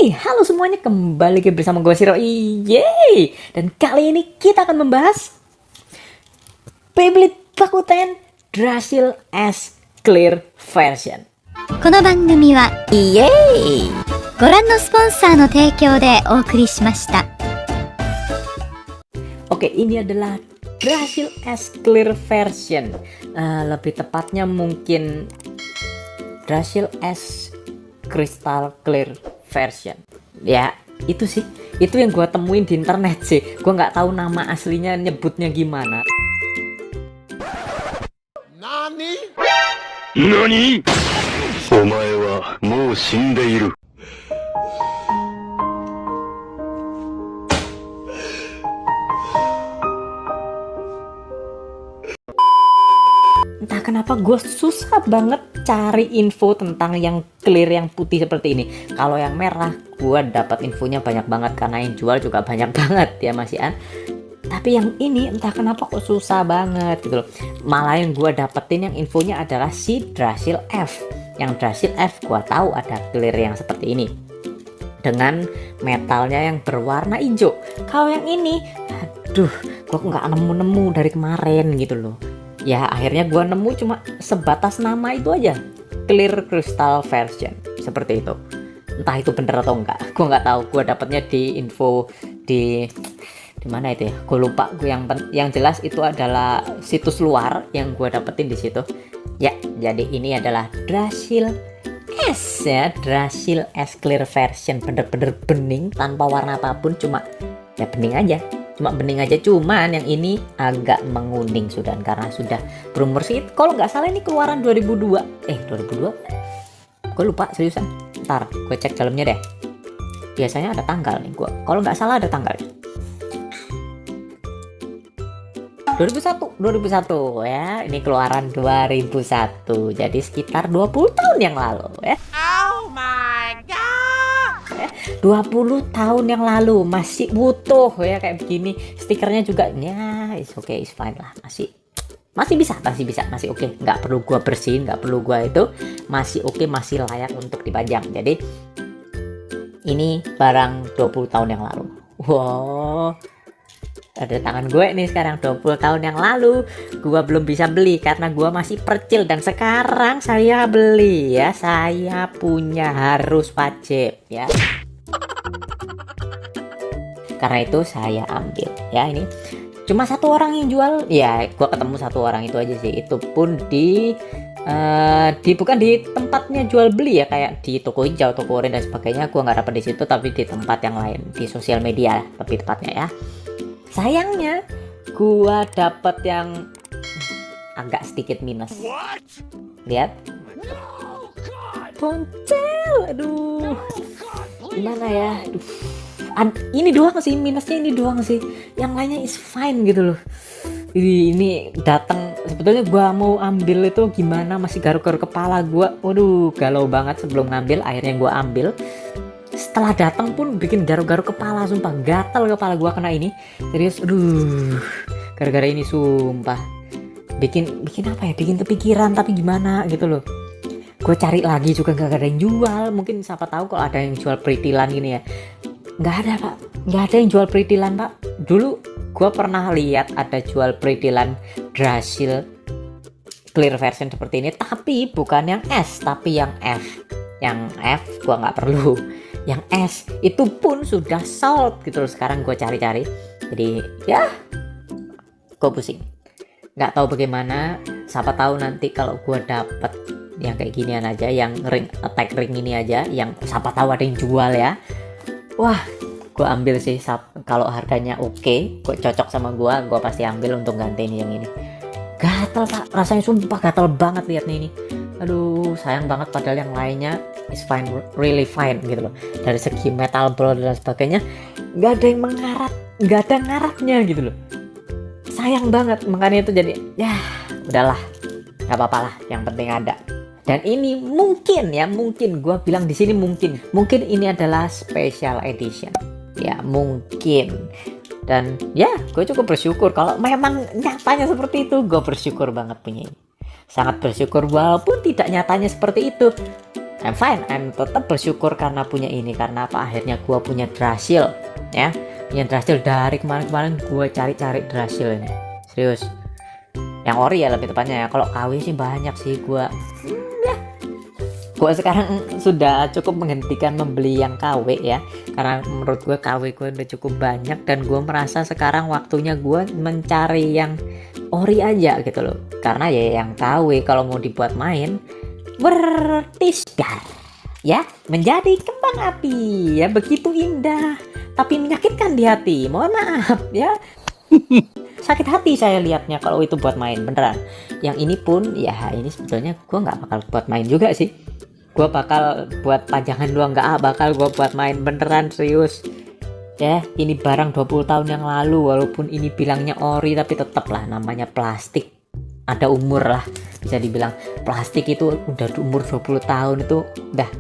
Hey, halo semuanya, kembali lagi bersama gue Siro. Yeay! Dan kali ini kita akan membahas Beyblade Bakuten Drasil S Clear Version. この番組は Yeay! ご覧のスポンサーの提供でお送りしました。 Oke, ini adalah Drasil S Clear Version. Lebih tepatnya mungkin Drasil S Crystal Clear Version. Ya, itu sih. Itu yang gue temuin di internet sih. Gue nggak tahu nama aslinya nyebutnya gimana. Nani? 何?お前はもう死んでいる。Entah kenapa gue susah banget cari info tentang yang clear yang putih seperti ini. Kalau yang merah gue dapat infonya banyak banget karena yang jual juga banyak banget ya Mas Ian. Tapi yang ini entah kenapa kok susah banget gitu loh. Malah yang gue dapetin yang infonya adalah si Drasil F. Yang Drasil F gue tahu ada clear yang seperti ini dengan metalnya yang berwarna hijau. Kalau yang ini, aduh, gue nggak nemu-nemu dari kemarin gitu loh. Ya akhirnya gue nemu cuma sebatas nama itu aja, Clear Crystal Version, seperti itu. Entah itu bener atau enggak, gue nggak tahu. Gue dapatnya di info di mana itu ya, gue lupa. Gue yang jelas itu adalah situs luar yang gue dapetin di situ. Ya, jadi ini adalah Drasil S ya, Drasil S Clear Version, bener-bener bening tanpa warna apapun, cuma ya bening aja. Cuman yang ini agak menguning sudah karena sudah berumur sih. Kalau nggak salah ini keluaran 2002. 2002? Gue lupa seriusan. Ntar gue cek dalamnya deh. Biasanya ada tanggal nih gue. Kalau nggak salah ada tanggal. 2001 ya. Ini keluaran 2001. Jadi sekitar 20 tahun yang lalu ya. Oh my god! 20 tahun yang lalu masih utuh ya kayak begini. Stikernya juga ya it's okay, it's fine lah. Masih bisa, masih oke. Nggak perlu gua bersihin, nggak perlu gua itu, masih oke, masih layak untuk dipajang. Jadi ini barang 20 tahun yang lalu. Wow, ada tangan gue nih sekarang. 20 tahun yang lalu gua belum bisa beli karena gua masih percil, dan sekarang saya beli ya. Saya punya, harus wajib ya. Karena itu saya ambil ya. Ini cuma satu orang yang jual ya, gua ketemu satu orang itu aja sih. Itu pun di bukan di tempatnya jual beli ya, kayak di toko hijau, toko oranye dan sebagainya. Gua nggak dapat di situ, tapi di tempat yang lain, di sosial media lebih tepatnya ya. Sayangnya gua dapet yang agak sedikit minus. Lihat, poncel, aduh, gimana ya? Ini doang sih minusnya, ini doang sih. Yang lainnya is fine gitu loh. Ini datang, sebetulnya gua mau ambil itu gimana, masih garuk-garuk kepala gua. Waduh, galau banget sebelum ngambil. Akhirnya gua ambil. Setelah datang pun bikin garuk-garuk kepala, sumpah gatal kepala gua kena ini. Serius, aduh, gara-gara ini sumpah. Bikin apa ya? Bikin kepikiran, tapi gimana gitu loh. Gue cari lagi juga gak ada yang jual. Mungkin siapa tahu kalau ada yang jual pritilan gini ya. Nggak ada pak, nggak ada yang jual pritilan pak. Dulu gue pernah lihat ada jual pritilan Drasil Clear Version seperti ini, tapi bukan yang S, tapi yang F. Yang F gue nggak perlu. Yang S itu pun sudah sold gitu loh. Sekarang gue cari-cari, jadi ya gue pusing. Nggak tahu bagaimana. Siapa tahu nanti kalau gue dapet yang kayak ginian aja, yang ring attack ring ini aja, yang siapa tahu ada yang jual ya. Wah, gue ambil sih. Kalau harganya oke, gue cocok sama gue pasti ambil untuk gantiin yang ini. Gatel pak, rasanya sumpah gatel banget liatnya ini. Aduh, sayang banget, padahal yang lainnya is fine, really fine gitu loh. Dari segi metal bro dan sebagainya, nggak ada yang mengarat, nggak ada ngaratnya gitu loh. Sayang banget, makanya itu jadi ya udahlah, nggak apa-apa lah, yang penting ada. Dan ini mungkin gue bilang di sini mungkin ini adalah special edition ya, mungkin. Dan ya gue cukup bersyukur kalau memang nyatanya seperti itu. Gue bersyukur banget punya ini, sangat bersyukur walaupun tidak nyatanya seperti itu. I'm fine, I'm tetap bersyukur karena punya ini. Karena apa, akhirnya gue punya Drasil ya, punya Drasil. Dari kemarin-kemarin gue cari-cari Drasil ini, serius yang ori ya lebih tepatnya ya. Kalau KW sih banyak sih gue sekarang sudah cukup menghentikan membeli yang KW ya, karena menurut gue KW gue udah cukup banyak, dan gue merasa sekarang waktunya gue mencari yang ori aja gitu loh. Karena ya yang KW kalau mau dibuat main bertisgar ya, menjadi kembang api ya, begitu indah tapi menyakitkan di hati, mohon maaf ya. Sakit hati saya lihatnya kalau itu buat main beneran. Yang ini pun ya, ini sebetulnya gue nggak bakal buat main juga sih, gue bakal buat pajangan doang, nggak bakal gue buat main beneran, serius ya. Ini barang 20 tahun yang lalu, walaupun ini bilangnya ori tapi tetap lah namanya plastik, ada umur lah, bisa dibilang plastik itu udah umur 20 tahun itu udah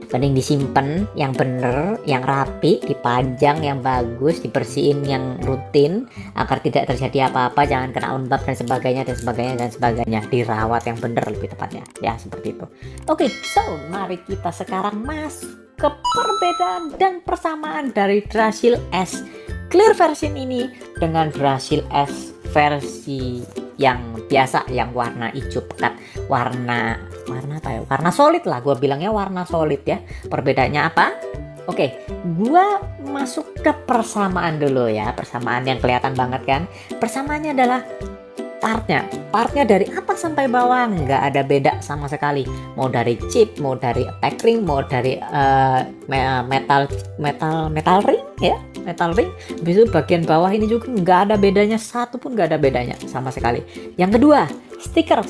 mending disimpan yang bener, yang rapi, dipajang yang bagus, dibersihin yang rutin agar tidak terjadi apa-apa, jangan kena lembab dan sebagainya dan sebagainya dan sebagainya, dirawat yang bener lebih tepatnya ya, seperti itu. Oke, so mari kita sekarang masuk ke perbedaan dan persamaan dari Drasil S clear version ini dengan Drasil S versi yang biasa, yang warna hijau pekat, warna apa ya, warna solid lah, gue bilangnya warna solid ya. Perbedaannya apa? Oke, gue masuk ke persamaan dulu ya. Persamaan yang kelihatan banget kan, persamaannya adalah partnya dari atas sampai bawah nggak ada beda sama sekali, mau dari chip, mau dari attack ring, mau dari metal ring ya, metal ring. Habis itu bagian bawah ini juga nggak ada bedanya, satu pun nggak ada bedanya sama sekali. Yang kedua, stiker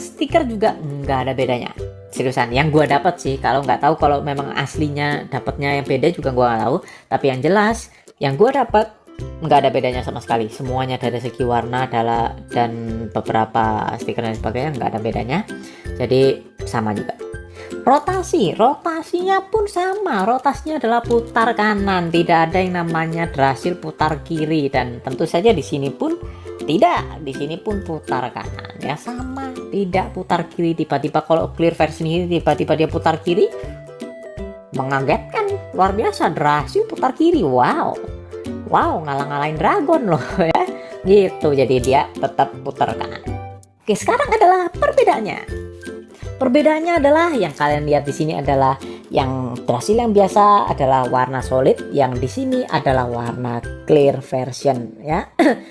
juga nggak ada bedanya, seriusan. Yang gue dapat sih, kalau nggak tahu kalau memang aslinya dapatnya yang beda juga gue nggak tahu, tapi yang jelas yang gue dapat nggak ada bedanya sama sekali, semuanya dari segi warna adalah, dan beberapa stiker dan sebagainya nggak ada bedanya, jadi sama juga. Rotasinya pun sama, rotasinya adalah putar kanan, tidak ada yang namanya Drasil putar kiri, dan tentu saja di sini pun tidak, di sini pun putar kanan ya, sama, tidak putar kiri. Tiba-tiba kalau clear versi ini tiba-tiba dia putar kiri, mengagetkan, luar biasa. Drasil putar kiri, wow, ngalang-ngalain dragon loh ya gitu. Jadi dia tetap putar kanan. Oke, sekarang adalah perbedaannya adalah yang kalian lihat di sini adalah yang Drasil yang biasa adalah warna solid, yang di sini adalah warna clear version ya.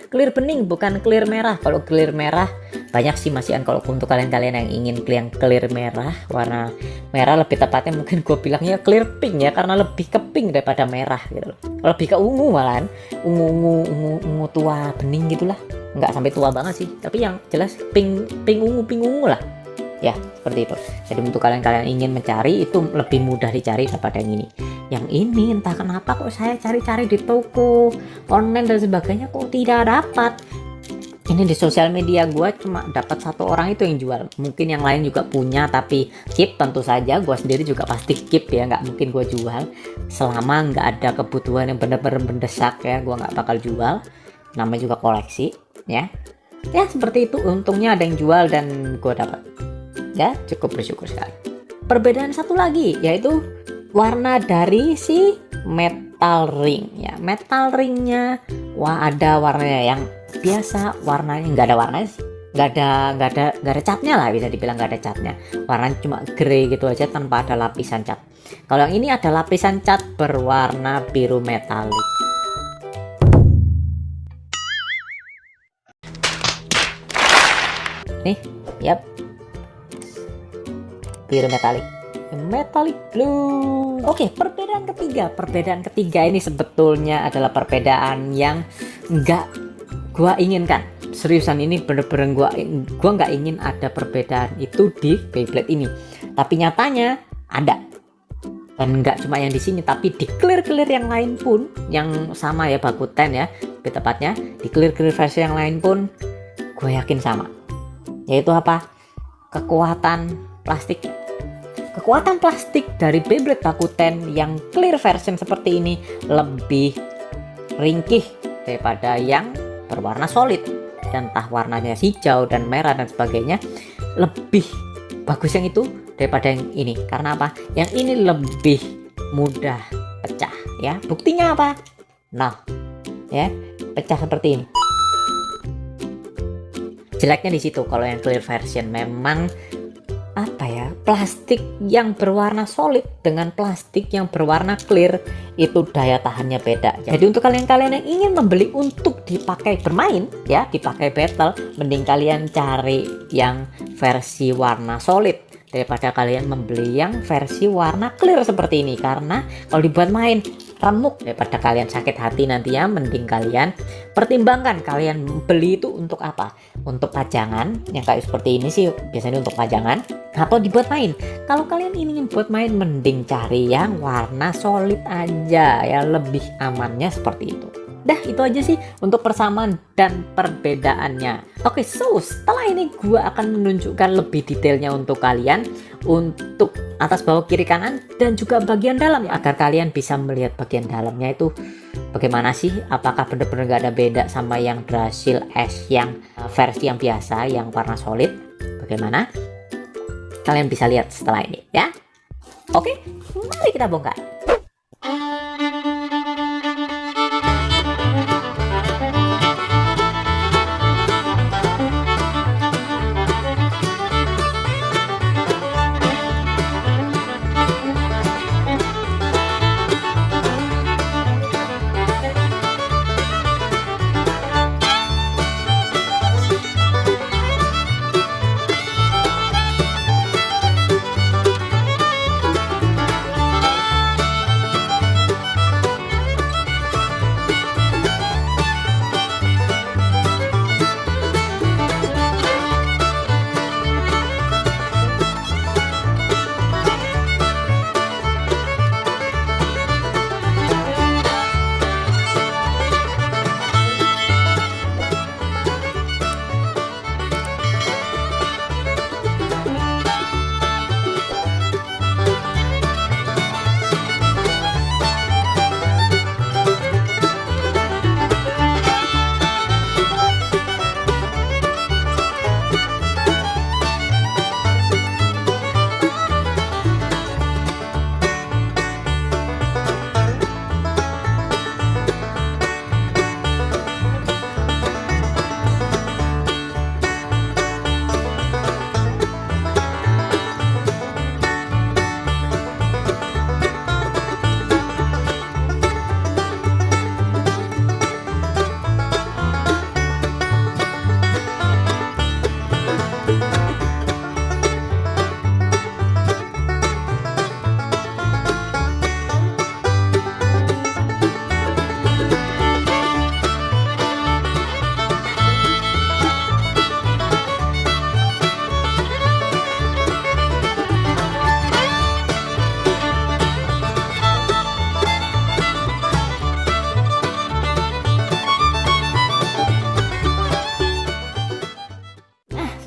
Clear bening, bukan clear merah. Kalau clear merah banyak sih masihan, kalau untuk kalian yang ingin clear merah, warna merah lebih tepatnya mungkin gue bilangnya clear pink ya, karena lebih ke pink daripada merah gitu loh. Lebih ke ungu malahan, ungu tua bening gitulah, nggak sampai tua banget sih, tapi yang jelas pink ungu lah ya, seperti itu. Jadi untuk kalian ingin mencari itu lebih mudah dicari daripada yang ini. Yang ini entah kenapa kok saya cari-cari di toko online dan sebagainya kok tidak dapat. Ini di sosial media gue cuma dapat satu orang itu yang jual. Mungkin yang lain juga punya tapi keep, tentu saja gue sendiri juga pasti keep ya, nggak mungkin gue jual selama nggak ada kebutuhan yang benar-benar mendesak ya, gue nggak bakal jual. Namanya juga koleksi ya seperti itu. Untungnya ada yang jual dan gue dapat ya, cukup bersyukur sekali. Perbedaan satu lagi yaitu warna dari si metal ring ya. Metal ringnya ada warnanya yang biasa, warnanya nggak ada warnanya sih, nggak ada catnya lah, bisa dibilang nggak ada catnya. Warnanya cuma grey gitu aja tanpa ada lapisan cat. Kalau yang ini ada lapisan cat berwarna biru metalik. Nih, yap, biru metallic blue. Oke, perbedaan ketiga ini sebetulnya adalah perbedaan yang nggak gua inginkan. Seriusan, ini bener-bener gua nggak ingin ada perbedaan itu di Beyblade ini, tapi nyatanya ada. Dan nggak cuma yang di sini, tapi di clear yang lain pun yang sama ya, Bakuten ya lebih tepatnya, di clear versi yang lain pun gue yakin sama. Yaitu apa? Kekuatan plastik dari Beyblade Bakuten yang clear version seperti ini lebih ringkih daripada yang berwarna solid, dan entah warnanya hijau dan merah dan sebagainya, lebih bagus yang itu daripada yang ini. Karena apa? Yang ini lebih mudah pecah ya. Buktinya apa? Nah, ya, pecah seperti ini. Jeleknya di situ kalau yang clear version memang apa ya, plastik yang berwarna solid dengan plastik yang berwarna clear itu daya tahannya beda. Jadi untuk kalian-kalian yang ingin membeli untuk dipakai bermain ya, dipakai battle, mending kalian cari yang versi warna solid daripada kalian membeli yang versi warna clear seperti ini. Karena kalau dibuat main remuk, daripada kalian sakit hati nantinya, mending kalian pertimbangkan kalian beli itu untuk apa, untuk pajangan yang kayak seperti ini sih biasanya untuk pajangan, atau dibuat main. Kalau kalian ingin buat main mending cari yang warna solid aja ya, lebih amannya seperti itu. Dah itu aja sih untuk persamaan dan perbedaannya. Oke, so setelah ini gua akan menunjukkan lebih detailnya untuk kalian, untuk atas, bawah, kiri, kanan, dan juga bagian dalam, agar kalian bisa melihat bagian dalamnya itu bagaimana sih, apakah bener-bener gak ada beda sama yang Drasil S yang versi yang biasa yang warna solid. Bagaimana? Kalian bisa lihat setelah ini ya. Oke, mari kita bongkar.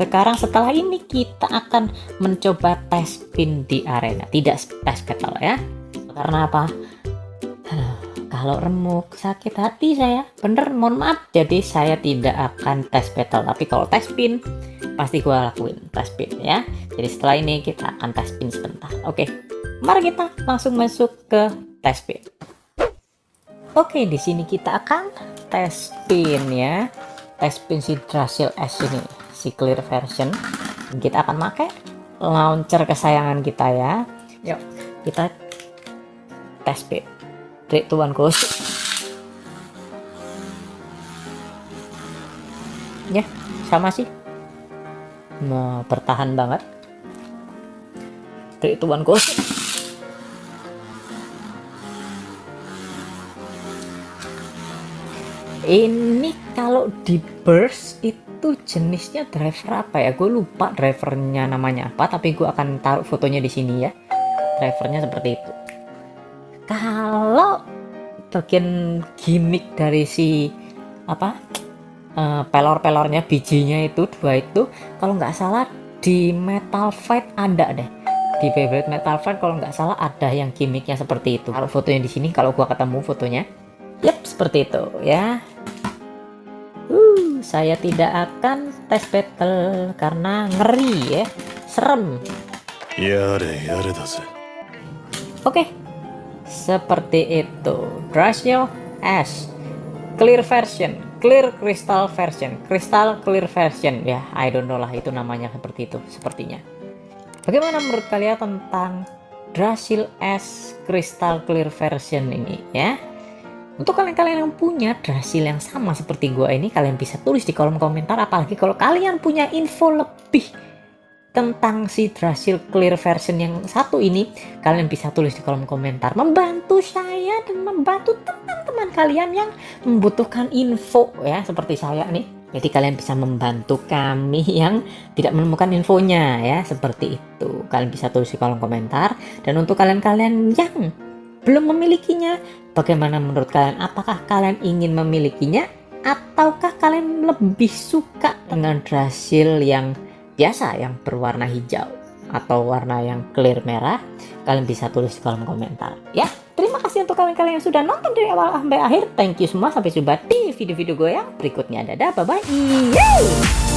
Sekarang setelah ini kita akan mencoba tes spin di arena, tidak tes battle ya. Karena apa? Kalau remuk sakit hati saya, bener, mohon maaf. Jadi saya tidak akan tes battle, tapi kalau tes spin pasti gua lakuin tes spin ya. Jadi setelah ini kita akan tes spin sebentar. Oke, mari kita langsung masuk ke tes spin. Oke, di sini kita akan tes spin ya. Tes spin si Drasil S ini, si clear version. Kita akan pakai launcher kesayangan kita ya. Yuk, kita tes spin. 3, 2, 1, go. Ya, sama sih. Nah, bertahan banget. 3, 2, 1, go. Ini kalau di burst itu jenisnya driver apa ya? Gue lupa drivernya namanya apa, tapi gue akan taruh fotonya di sini ya. Drivernya seperti itu. Kalau bagian gimmick dari si apa pelor-pelornya, bijinya itu dua itu, kalau nggak salah di Metal Fight ada deh. Di Beyblade Metal Fight kalau nggak salah ada yang gimmicknya seperti itu. Kalau fotonya di sini, kalau gua ketemu fotonya, yep, seperti itu ya. Saya tidak akan tes battle karena ngeri ya, serem. やれやれだぜ。 Oke, seperti itu. Drasio S Clear version, Clear Crystal version, Crystal Clear version. Ya, I don't know lah itu namanya seperti itu sepertinya. Bagaimana menurut kalian tentang Drasil S Crystal Clear version ini ya? Untuk kalian-kalian yang punya Drasil yang sama seperti gua ini, kalian bisa tulis di kolom komentar. Apalagi kalau kalian punya info lebih tentang si Drasil Clear version yang satu ini, kalian bisa tulis di kolom komentar, membantu saya dan membantu teman-teman kalian yang membutuhkan info ya, seperti saya nih. Jadi kalian bisa membantu kami yang tidak menemukan infonya ya, seperti itu. Kalian bisa tulis di kolom komentar. Dan untuk kalian-kalian yang belum memilikinya, bagaimana menurut kalian? Apakah kalian ingin memilikinya ataukah kalian lebih suka dengan Drasil yang biasa, yang berwarna hijau atau warna yang clear merah? Kalian bisa tulis di kolom komentar ya. Terima kasih untuk kalian-kalian yang sudah nonton dari awal sampai akhir. Thank you semua, sampai jumpa di video-video gue yang berikutnya. Dadah, bye bye.